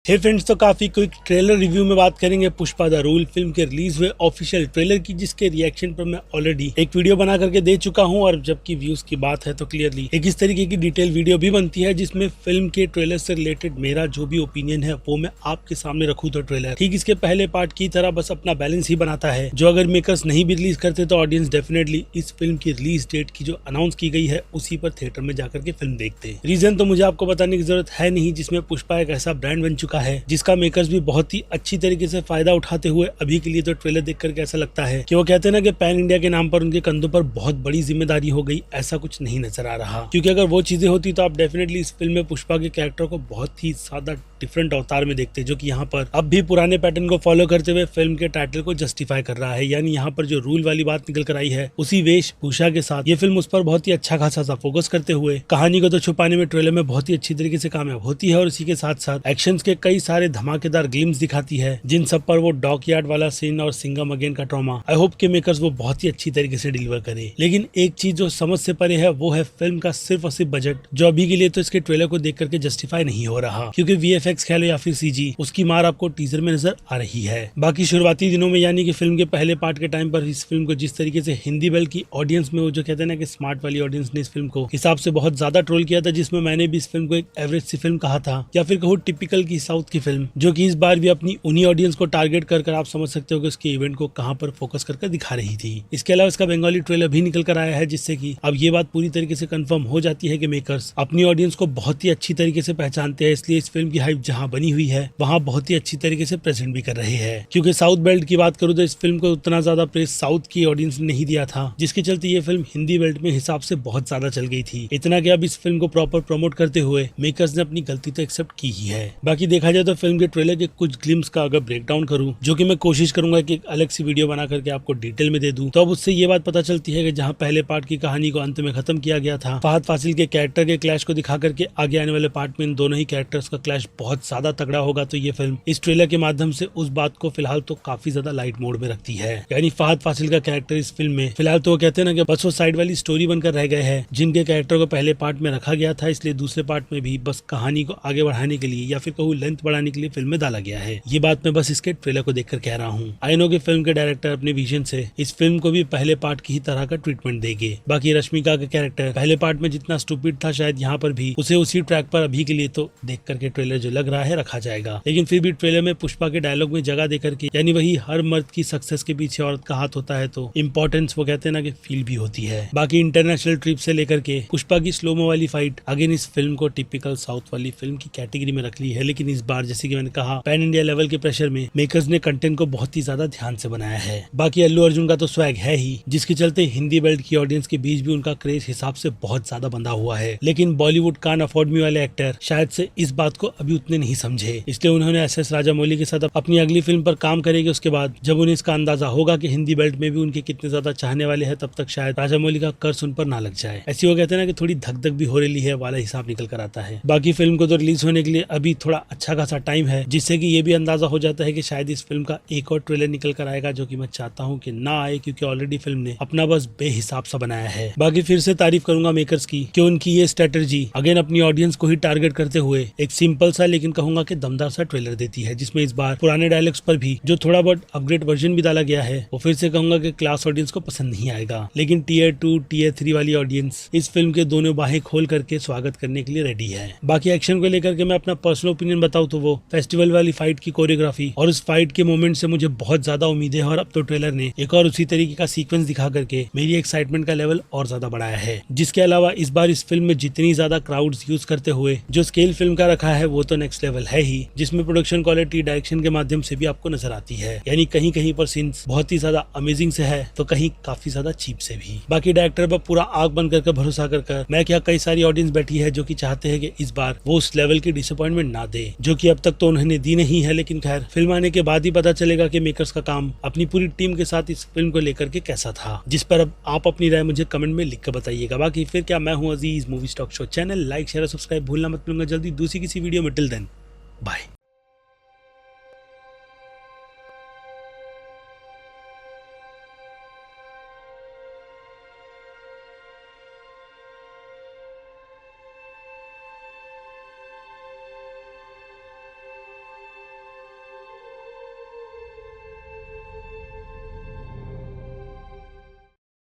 हे friends, तो काफी quick trailer review में बात करेंगे पुष्पा द रूल फिल्म के रिलीज हुए ऑफिशियल ट्रेलर की, जिसके रिएक्शन पर मैं ऑलरेडी एक वीडियो बना करके दे चुका हूं। और जबकि व्यूज की बात है तो क्लियरली एक इस तरीके की डिटेल वीडियो भी बनती है जिसमें फिल्म के ट्रेलर से रिलेटेड मेरा जो भी ओपिनियन है वो मैं आपके सामने रखूं। तो ट्रेलर ठीक इसके पहले पार्ट की तरह बस अपना बैलेंस ही बनाता है, जो अगर मेकर्स नहीं भी रिलीज करते तो ऑडियंस डेफिनेटली इस फिल्म की रिलीज डेट की जो अनाउंस की गई है उसी पर थिएटर में जाकर के फिल्म देखते हैं। रीजन तो मुझे आपको बताने की जरूरत है नहीं, जिसमें पुष्पा एक ऐसा ब्रांड बन चुका है जिसका मेकर्स भी बहुत ही अच्छी तरीके से फायदा उठाते हुए अभी के लिए तो ट्रेलर देख करके ऐसा लगता है कि वो कहते हैं ना कि पैन इंडिया के नाम पर उनके कंधों पर बहुत बड़ी जिम्मेदारी हो गई। ऐसा कुछ नहीं नजर आ रहा, क्योंकि अगर वो चीजें होती तो आप डेफिनेटली इस फिल्म में पुष्पा के कैरेक्टर को बहुत ही ज्यादा डिफरेंट अवतार में देखते, जो कि यहाँ पर अब भी पुराने पैटर्न को फॉलो करते हुए फिल्म के टाइटल को जस्टिफाई कर रहा है। यानी यहाँ पर जो रूल वाली बात निकल कर आई है उसी वेशभूषा के साथ ये फिल्म उस पर बहुत ही अच्छा खासा सा फोकस करते हुए कहानी को तो छुपाने में ट्रेलर में बहुत ही अच्छी तरीके से कामयाब होती है, और इसी के साथ साथ एक्शंस के कई सारे धमाकेदार ग्लिम्स दिखाती है, जिन सब पर वो डॉक यार्ड वाला सीन और सिंघम अगेन का ट्रॉमा आई होप के मेकर्स वो बहुत ही अच्छी तरीके से डिलीवर करे। लेकिन एक चीज जो समझ से परे है वो है फिल्म का सिर्फ और सिर्फ बजट, जो अभी के लिए तो इसके ट्रेलर को देख करके जस्टिफाई नहीं हो रहा, क्योंकि VFX कह लो या फिर CG उसकी मार आपको टीजर में नजर आ रही है। बाकी शुरुआती दिनों में यानी कि फिल्म के पहले पार्ट के टाइम पर इस फिल्म को जिस तरीके से हिंदी बेल्ट की ऑडियंस में वो जो कहते हैं ना कि स्मार्ट वाली ऑडियंस ने इस फिल्म को हिसाब से बहुत ज्यादा ट्रोल किया था, जिसमें मैंने भी इस फिल्म को एक एवरेज सी फिल्म कहा था, या फिर कहूँ टिपिकल की साउथ की फिल्म, जो कि इस बार भी अपनी उन्हीं ऑडियंस को टारगेट कर आप समझ सकते हो कि उसके इवेंट को कहां पर फोकस करके दिखा रही थी। इसके अलावा इसका बंगाली ट्रेलर भी निकल कर आया है, जिससे कि अब ये बात पूरी तरीके से कंफर्म हो जाती है कि मेकर्स अपनी ऑडियंस को बहुत ही अच्छी तरीके से पहचानते हैं, इसलिए इस फिल्म की हाइप जहां बनी हुई है वहां बहुत ही अच्छी तरीके से प्रेजेंट भी कर रहे हैं। क्योंकि साउथ बेल्ट की बात करूं तो इस फिल्म को उतना ज्यादा प्रेस साउथ की ऑडियंस ने नहीं दिया था, जिसके चलते ये फिल्म हिंदी बेल्ट में हिसाब से बहुत ज्यादा चल गई थी। इतना कि अब इस फिल्म को प्रॉपर प्रमोट करते हुए मेकर्स ने अपनी गलती तो एक्सेप्ट की ही है। बाकी देखा जाए तो फिल्म के ट्रेलर के कुछ ग्लिम्स का अगर ब्रेकडाउन करूं, जो कि मैं कोशिश करूंगा कि एक अलग सी वीडियो बना करके आपको डिटेल में दे दूं, तो अब उससे ये बात पता चलती है कि जहां पहले पार्ट की कहानी को अंत में खत्म किया गया था, फहद फासिल के कैरेक्टर के क्लैश को दिखा करके आगे आने वाले पार्ट में इन दोनों ही कैरेक्टर्स का क्लैश बहुत ज्यादा तगड़ा होगा। तो ये फिल्म इस ट्रेलर के माध्यम से उस बात को फिलहाल तो काफी ज्यादा लाइट मोड में रखती है। यानी फहद फासिल का कैरेक्टर इस फिल्म में फिलहाल तो वो कहते हैं ना कि बस वो साइड वाली स्टोरी बनकर रह गए हैं, जिनके कैरेक्टर को पहले पार्ट में रखा गया था, इसलिए दूसरे पार्ट में भी बस कहानी को आगे बढ़ाने के लिए या फिर कहूँ लेंथ बढ़ाने के लिए फिल्म में डाला गया है। ये बात मैं बस इसके ट्रेलर को देखकर कह रहा हूँ। आई नो कि फिल्म के डायरेक्टर अपने विजन से इस फिल्म को भी पहले पार्ट की ही तरह का ट्रीटमेंट देंगे। बाकी रश्मिका का कैरेक्टर पहले पार्ट में जितना स्टूपिड था, शायद यहाँ पर भी उसे उसी ट्रैक पर अभी के लिए तो देख करके ट्रेलर जो लग रहा है रखा जाएगा। लेकिन फिर भी ट्रेलर में पुष्पा के डायलॉग में जगह देकर के, यानी वही हर मर्द की सक्सेस के पीछे औरत का हाथ होता है, तो इम्पोर्टेंस वो कहते हैं ना कि फील भी होती है। बाकी इंटरनेशनल ट्रिप से लेकर के पुष्पा की स्लोमो वाली फाइट अगेन इस फिल्म को टिपिकल साउथ वाली फिल्म की कैटेगरी में रख ली है। लेकिन इस बार जैसे कि मैंने कहा पैन इंडिया लेवल के प्रेशर में मेकर्स ने कंटेंट को बहुत ही ज्यादा ध्यान से बनाया है। बाकी अल्लू अर्जुन का तो स्वैग है ही, जिसके चलते हिंदी बेल्ट की ऑडियंस के बीच भी उनका क्रेज हिसाब से बहुत ज्यादा बंधा हुआ है। लेकिन बॉलीवुड कान अफोर्ड मी वाले एक्टर शायद से इस बात को अभी उतने नहीं समझे, इसलिए उन्होंने SS राजामौली के साथ अपनी अगली फिल्म पर काम करेंगे। उसके बाद जब उन्हें इसका अंदाजा होगा कि हिंदी बेल्ट में भी उनके कितने ज्यादा चाहने वाले हैं, तब तक शायद राजामौली का कर्ज उन पर ना लग जाए। ऐसी वो कहते हैं ना कि थोड़ी धक धक भी हो रही है वाला हिसाब निकल कर आता है। बाकी फिल्म को तो रिलीज होने के लिए अभी थोड़ा अच्छा खासा टाइम है, जिससे कि ये भी अंदाजा हो जाता है कि शायद इस फिल्म का एक और ट्रेलर निकल कर आएगा, जो कि मैं चाहता हूँ कि ना आए, क्योंकि ऑलरेडी फिल्म ने अपना बस बेहिसाब सा बनाया है। बाकी फिर से तारीफ करूंगा मेकर्स की कि उनकी ये स्ट्रेटजी अगेन अपनी ऑडियंस को ही टारगेट करते हुए एक सिंपल सा लेकिन कहूंगा कि दमदार सा ट्रेलर देती है, जिसमें इस बार पुराने डायलॉग्स पर भी जो थोड़ा बहुत अपग्रेड वर्जन भी डाला गया है, वो फिर से कहूंगा कि क्लास ऑडियंस को पसंद नहीं आएगा। लेकिन Tier 2 Tier 3 वाली ऑडियंस इस फिल्म के दोनों बाहें खोल करके स्वागत करने के लिए रेडी है। बाकी एक्शन को लेकर के मैं अपना पर्सनल ओपिनियन बताऊं तो वो फेस्टिवल वाली फाइट की कोरियोग्राफी और उस फाइट के मोमेंट से मुझे बहुत ज्यादा उम्मीद है, और अब तो ट्रेलर ने एक और उसी तरीके का सीक्वेंस दिखा करके मेरी एक्साइटमेंट का लेवल और ज्यादा बढ़ाया है। जिसके अलावा इस बार इस फिल्म में जितनी ज्यादा क्राउड्स यूज करते हुए जो स्केल फिल्म का रखा है वो तो नेक्स्ट लेवल है ही, जिसमें प्रोडक्शन क्वालिटी डायरेक्शन के माध्यम से भी आपको नजर आती है। यानी कहीं कहीं पर सीन्स बहुत ही ज्यादा अमेजिंग से है, तो कहीं काफी ज्यादा चीप से भी। बाकी डायरेक्टर पर पूरा आग बंद करके भरोसा कर मैं क्या कई सारी ऑडियंस बैठी है जो कि चाहते हैं कि इस बार वो उस लेवल की डिसअपॉइंटमेंट ना दे, जो कि अब तक तो उन्होंने दी नहीं है। लेकिन खैर फिल्म आने के बाद ही पता चलेगा कि मेकर्स का काम अपनी पूरी टीम के साथ इस फिल्म को लेकर के कैसा था, जिस पर अब आप अपनी राय मुझे कमेंट में लिख कर बताइएगा। बाकी फिर क्या, मैं हूँ Aziz, movie stock show channel like share subscribe भूलना मत भूलूंगा। जल्दी दूसरी किसी वीडियो में, टिल देन बाय।